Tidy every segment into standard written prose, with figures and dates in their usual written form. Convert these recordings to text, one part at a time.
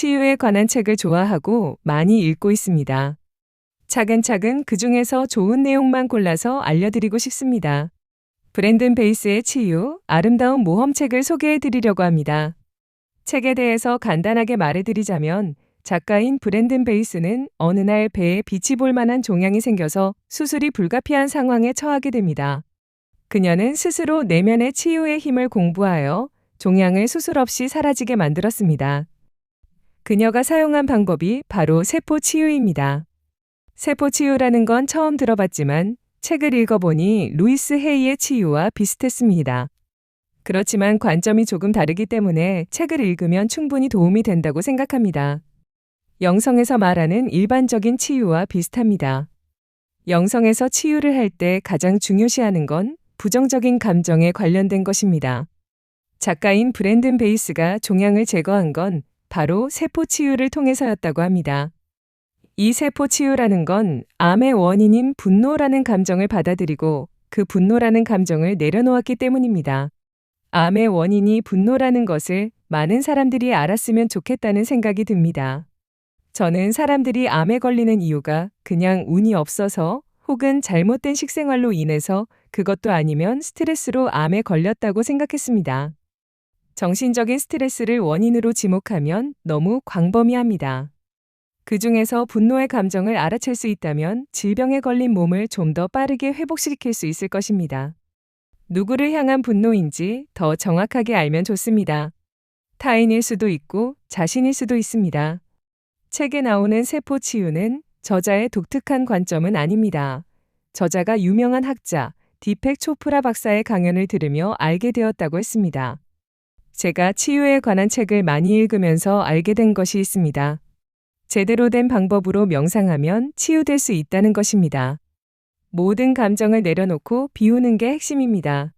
치유에 관한 책을 좋아하고 많이 읽고 있습니다. 차근차근 그 중에서 좋은 내용만 골라서 알려드리고 싶습니다. 브랜든 베이스의 치유, 아름다운 모험책을 소개해드리려고 합니다. 책에 대해서 간단하게 말해드리자면 작가인 브랜든 베이스는 어느 날 배에 빛이 볼 만한 종양이 생겨서 수술이 불가피한 상황에 처하게 됩니다. 그녀는 스스로 내면의 치유의 힘을 공부하여 종양을 수술 없이 사라지게 만들었습니다. 그녀가 사용한 방법이 바로 세포 치유입니다. 세포 치유라는 건 처음 들어봤지만 책을 읽어보니 루이스 헤이의 치유와 비슷했습니다. 그렇지만 관점이 조금 다르기 때문에 책을 읽으면 충분히 도움이 된다고 생각합니다. 영성에서 말하는 일반적인 치유와 비슷합니다. 영성에서 치유를 할 때 가장 중요시하는 건 부정적인 감정에 관련된 것입니다. 작가인 브랜든 베이스가 종양을 제거한 건 바로 세포 치유를 통해서였다고 합니다. 이 세포 치유라는 건 암의 원인인 분노라는 감정을 받아들이고 그 분노라는 감정을 내려놓았기 때문입니다. 암의 원인이 분노라는 것을 많은 사람들이 알았으면 좋겠다는 생각이 듭니다. 저는 사람들이 암에 걸리는 이유가 그냥 운이 없어서 혹은 잘못된 식생활로 인해서 그것도 아니면 스트레스로 암에 걸렸다고 생각했습니다. 정신적인 스트레스를 원인으로 지목하면 너무 광범위합니다. 그 중에서 분노의 감정을 알아챌 수 있다면 질병에 걸린 몸을 좀 더 빠르게 회복시킬 수 있을 것입니다. 누구를 향한 분노인지 더 정확하게 알면 좋습니다. 타인일 수도 있고 자신일 수도 있습니다. 책에 나오는 세포 치유는 저자의 독특한 관점은 아닙니다. 저자가 유명한 학자 디펙 초프라 박사의 강연을 들으며 알게 되었다고 했습니다. 제가 치유에 관한 책을 많이 읽으면서 알게 된 것이 있습니다. 제대로 된 방법으로 명상하면 치유될 수 있다는 것입니다. 모든 감정을 내려놓고 비우는 게 핵심입니다.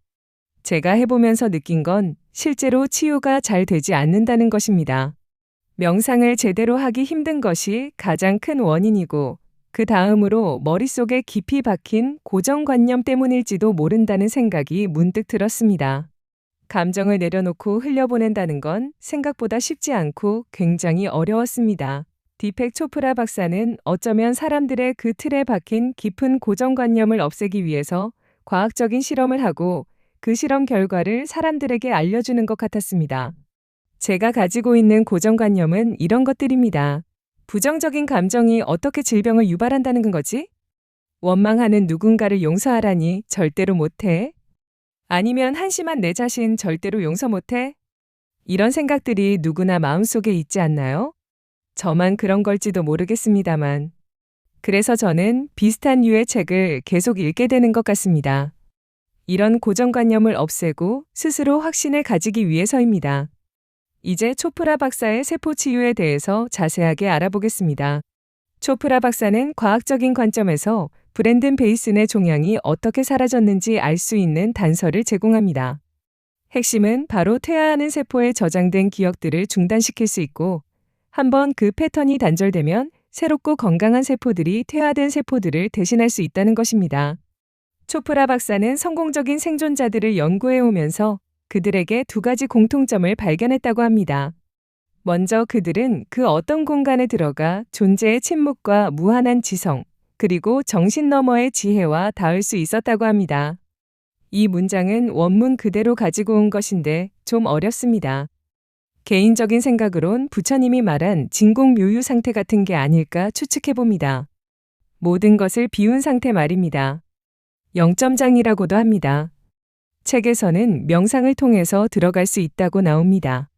제가 해보면서 느낀 건 실제로 치유가 잘 되지 않는다는 것입니다. 명상을 제대로 하기 힘든 것이 가장 큰 원인이고 그 다음으로 머릿속에 깊이 박힌 고정관념 때문일지도 모른다는 생각이 문득 들었습니다. 감정을 내려놓고 흘려보낸다는 건 생각보다 쉽지 않고 굉장히 어려웠습니다. 디펙 초프라 박사는 어쩌면 사람들의 그 틀에 박힌 깊은 고정관념을 없애기 위해서 과학적인 실험을 하고 그 실험 결과를 사람들에게 알려주는 것 같았습니다. 제가 가지고 있는 고정관념은 이런 것들입니다. 부정적인 감정이 어떻게 질병을 유발한다는 거지? 원망하는 누군가를 용서하라니 절대로 못해. 아니면 한심한 내 자신 절대로 용서 못해? 이런 생각들이 누구나 마음속에 있지 않나요? 저만 그런 걸지도 모르겠습니다만. 그래서 저는 비슷한 류의 책을 계속 읽게 되는 것 같습니다. 이런 고정관념을 없애고 스스로 확신을 가지기 위해서입니다. 이제 초프라 박사의 세포 치유에 대해서 자세하게 알아보겠습니다. 초프라 박사는 과학적인 관점에서 브랜든 베이슨의 종양이 어떻게 사라졌는지 알 수 있는 단서를 제공합니다. 핵심은 바로 퇴화하는 세포에 저장된 기억들을 중단시킬 수 있고 한번 그 패턴이 단절되면 새롭고 건강한 세포들이 퇴화된 세포들을 대신할 수 있다는 것입니다. 초프라 박사는 성공적인 생존자들을 연구해 오면서 그들에게 두 가지 공통점을 발견했다고 합니다. 먼저 그들은 그 어떤 공간에 들어가 존재의 침묵과 무한한 지성, 그리고 정신 너머의 지혜와 닿을 수 있었다고 합니다. 이 문장은 원문 그대로 가지고 온 것인데 좀 어렵습니다. 개인적인 생각으론 부처님이 말한 진공묘유 상태 같은 게 아닐까 추측해봅니다. 모든 것을 비운 상태 말입니다. 영점장이라고도 합니다. 책에서는 명상을 통해서 들어갈 수 있다고 나옵니다.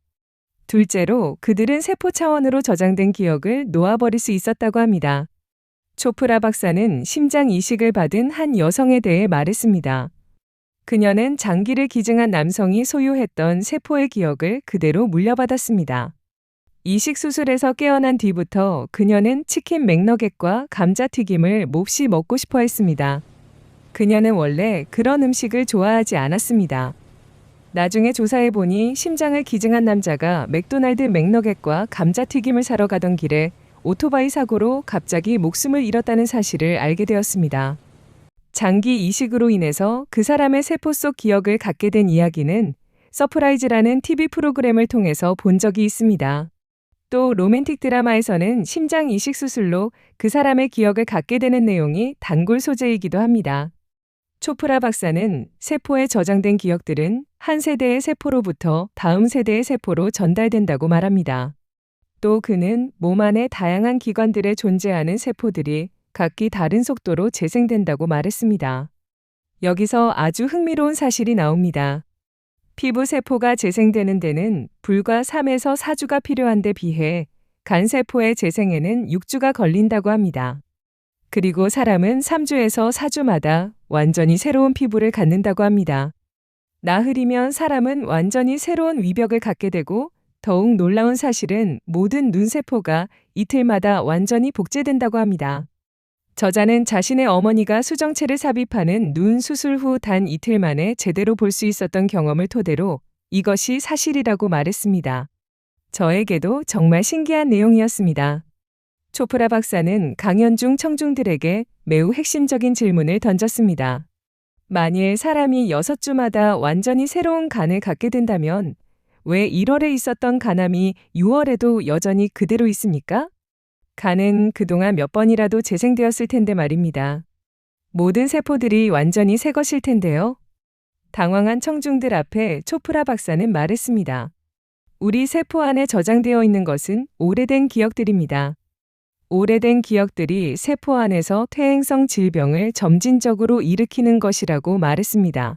둘째로 그들은 세포 차원으로 저장된 기억을 놓아버릴 수 있었다고 합니다. 초프라 박사는 심장 이식을 받은 한 여성에 대해 말했습니다. 그녀는 장기를 기증한 남성이 소유했던 세포의 기억을 그대로 물려받았습니다. 이식 수술에서 깨어난 뒤부터 그녀는 치킨 맥너겟과 감자튀김을 몹시 먹고 싶어 했습니다. 그녀는 원래 그런 음식을 좋아하지 않았습니다. 나중에 조사해보니 심장을 기증한 남자가 맥도날드 맥너겟과 감자튀김을 사러 가던 길에 오토바이 사고로 갑자기 목숨을 잃었다는 사실을 알게 되었습니다. 장기 이식으로 인해서 그 사람의 세포 속 기억을 갖게 된 이야기는 서프라이즈라는 TV 프로그램을 통해서 본 적이 있습니다. 또 로맨틱 드라마에서는 심장 이식 수술로 그 사람의 기억을 갖게 되는 내용이 단골 소재이기도 합니다. 초프라 박사는 세포에 저장된 기억들은 한 세대의 세포로부터 다음 세대의 세포로 전달된다고 말합니다. 또 그는 몸 안의 다양한 기관들에 존재하는 세포들이 각기 다른 속도로 재생된다고 말했습니다. 여기서 아주 흥미로운 사실이 나옵니다. 피부 세포가 재생되는 데는 불과 3에서 4주가 필요한데 비해 간 세포의 재생에는 6주가 걸린다고 합니다. 그리고 사람은 3주에서 4주마다 완전히 새로운 피부를 갖는다고 합니다. 나흘이면 사람은 완전히 새로운 위벽을 갖게 되고 더욱 놀라운 사실은 모든 눈세포가 이틀마다 완전히 복제된다고 합니다. 저자는 자신의 어머니가 수정체를 삽입하는 눈 수술 후 단 이틀 만에 제대로 볼 수 있었던 경험을 토대로 이것이 사실이라고 말했습니다. 저에게도 정말 신기한 내용이었습니다. 초프라 박사는 강연 중 청중들에게 매우 핵심적인 질문을 던졌습니다. 만일 사람이 6주마다 완전히 새로운 간을 갖게 된다면 왜 1월에 있었던 간암이 6월에도 여전히 그대로 있습니까? 간은 그동안 몇 번이라도 재생되었을 텐데 말입니다. 모든 세포들이 완전히 새 것일 텐데요. 당황한 청중들 앞에 초프라 박사는 말했습니다. 우리 세포 안에 저장되어 있는 것은 오래된 기억들입니다. 오래된 기억들이 세포 안에서 퇴행성 질병을 점진적으로 일으키는 것이라고 말했습니다.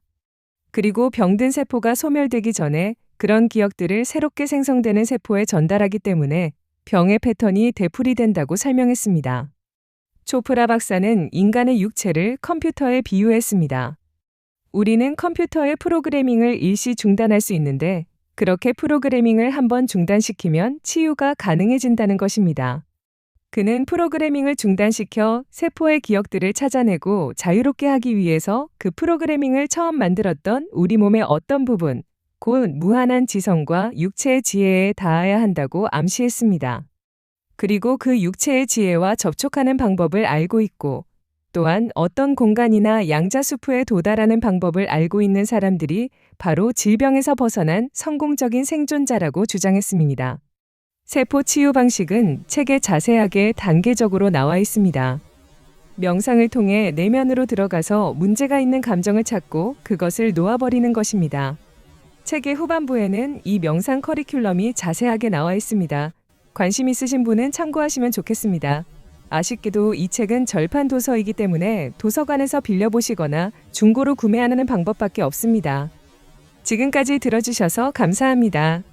그리고 병든 세포가 소멸되기 전에 그런 기억들을 새롭게 생성되는 세포에 전달하기 때문에 병의 패턴이 되풀이된다고 설명했습니다. 초프라 박사는 인간의 육체를 컴퓨터에 비유했습니다. 우리는 컴퓨터의 프로그래밍을 일시 중단할 수 있는데 그렇게 프로그래밍을 한번 중단시키면 치유가 가능해진다는 것입니다. 그는 프로그래밍을 중단시켜 세포의 기억들을 찾아내고 자유롭게 하기 위해서 그 프로그래밍을 처음 만들었던 우리 몸의 어떤 부분, 곧 무한한 지성과 육체의 지혜에 닿아야 한다고 암시했습니다. 그리고 그 육체의 지혜와 접촉하는 방법을 알고 있고 또한 어떤 공간이나 양자수프에 도달하는 방법을 알고 있는 사람들이 바로 질병에서 벗어난 성공적인 생존자라고 주장했습니다. 세포 치유 방식은 책에 자세하게 단계적으로 나와 있습니다. 명상을 통해 내면으로 들어가서 문제가 있는 감정을 찾고 그것을 놓아버리는 것입니다. 책의 후반부에는 이 명상 커리큘럼이 자세하게 나와 있습니다. 관심 있으신 분은 참고하시면 좋겠습니다. 아쉽게도 이 책은 절판 도서이기 때문에 도서관에서 빌려보시거나 중고로 구매하는 방법밖에 없습니다. 지금까지 들어주셔서 감사합니다.